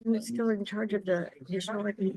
Who's still in charge of the utility?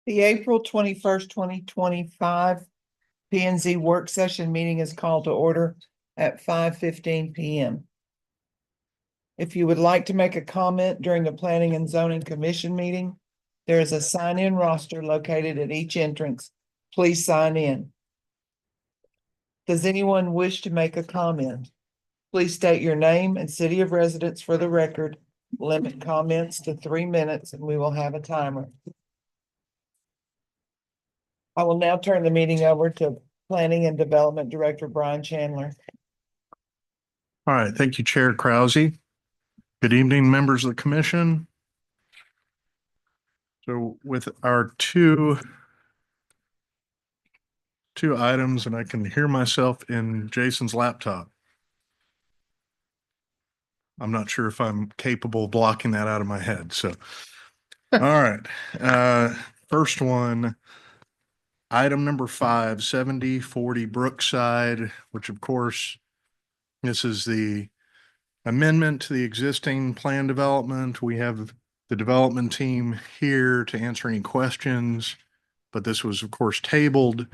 The April 21st, 2025 P and Z work session meeting is called to order at 5:15 PM. If you would like to make a comment during the Planning and Zoning Commission meeting, there is a sign-in roster located at each entrance. Please sign in. Does anyone wish to make a comment? Please state your name and city of residence for the record. Limit comments to 3 minutes and we will have a timer. I will now turn the meeting over to Planning and Development Director Brian Chandler. All right, thank you, Chair Krause. Good evening, members of the commission. So with our two items, and I can hear myself in Jason's laptop. I'm not sure if I'm capable of blocking that out of my head. So, all right. First one, item number 5, 7040 Brookside, which of course, this is the amendment to the existing plan development. We have the development team here to answer any questions, but this was of course tabled.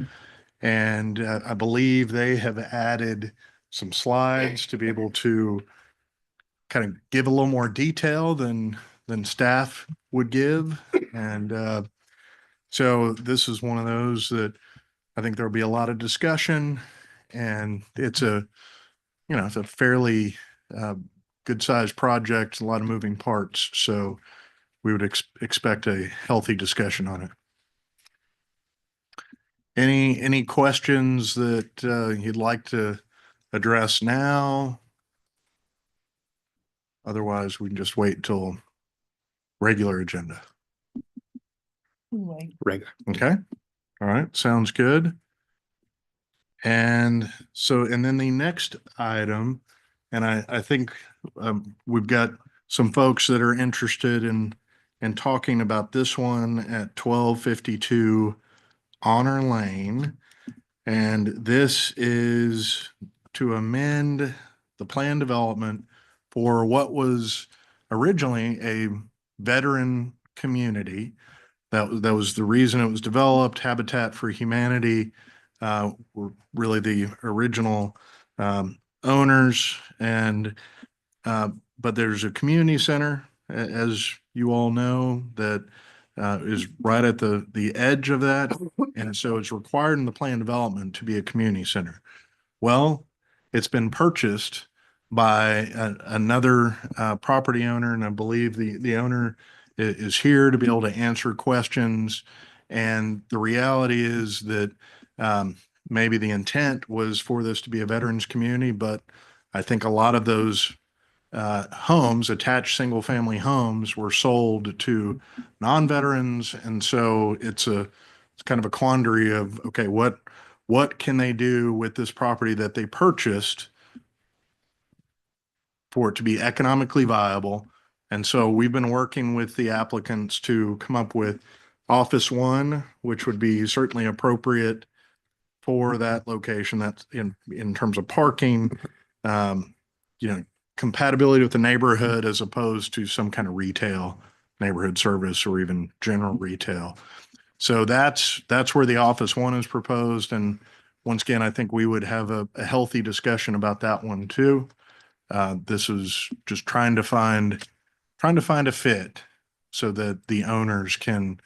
And I believe they have added some slides to be able to kind of give a little more detail than staff would give. And so this is one of those that I think there'll be a lot of discussion, and it's it's a fairly good sized project, a lot of moving parts. So we would expect a healthy discussion on it. Any questions that you'd like to address now? Otherwise, we can just wait till regular agenda. Anyway, Okay. All right. Sounds good. And so, and then the next item, and I think we've got some folks that are interested in talking about this one at 1252 Honor Lane. And this is to amend the plan development for what was originally a veteran community. That was the reason it was developed. Habitat for Humanity were really the original owners, and but there's a community center, as you all know, that is right at the edge of that, and so it's required in the plan development to be a community center. Well, it's been purchased by another property owner, and I believe the owner is here to be able to answer questions. And the reality is that maybe the intent was for this to be a veterans community, but I think a lot of those homes, attached single family homes, were sold to non-veterans. And so it's kind of a quandary of, okay, what can they do with this property that they purchased for it to be economically viable? And so we've been working with the applicants to come up with Office 1, which would be certainly appropriate for that location. That's in terms of parking, compatibility with the neighborhood as opposed to some kind of retail neighborhood service or even general retail. So that's where the Office 1 is proposed. And once again, I think we would have a healthy discussion about that one too. This is just trying to find a fit so that the owners can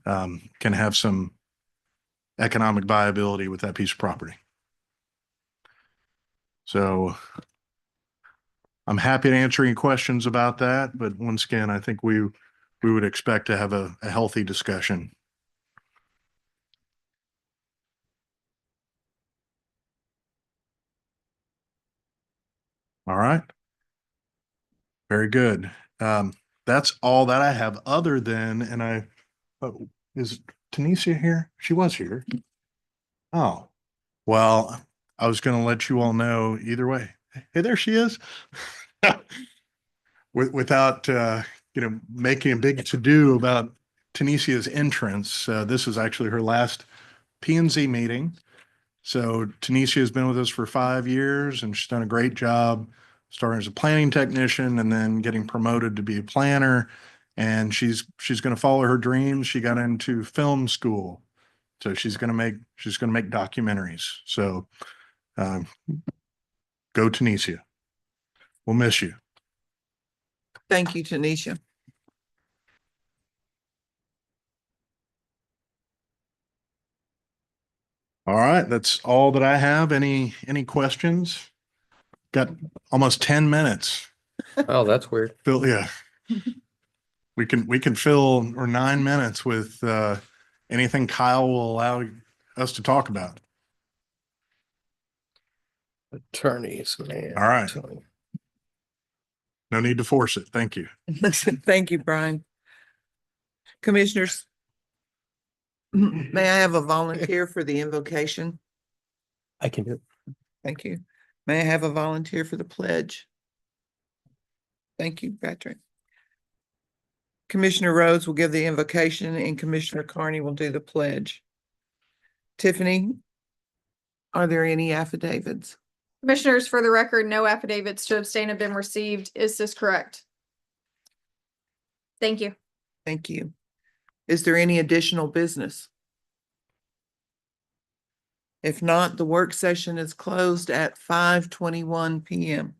have some economic viability with that piece of property. So I'm happy to answer any questions about that, but once again, I think we would expect to have a healthy discussion. All right. Very good. That's all that I have other than, and is Tanisha here? She was here. Oh, well, I was going to let you all know either way. Hey, there she is. Without, making a big to-do about Tanisia's entrance. This is actually her last P&Z meeting. So Tanisha has been with us for 5 years, and she's done a great job starting as a planning technician and then getting promoted to be a planner. and she's going to follow her dreams. She got into film school. So she's going to make documentaries. So, go Tanisha. We'll miss you. Thank you, Tanisha. All right. That's all that I have. Any questions? Got almost 10 minutes. Oh, that's weird. Phil, yeah. We can fill or 9 minutes with anything Kyle will allow us to talk about. Attorneys, man. All right. No need to force it. Thank you. Thank you, Brian. Commissioners, may I have a volunteer for the invocation? I can do it. Thank you. May I have a volunteer for the pledge? Thank you, Patrick. Commissioner Rhodes will give the invocation and Commissioner Carney will do the pledge. Tiffany, are there any affidavits? Commissioners, for the record, no affidavits to abstain have been received. Is this correct? Thank you. Thank you. Is there any additional business? If not, the work session is closed at 5:21 PM.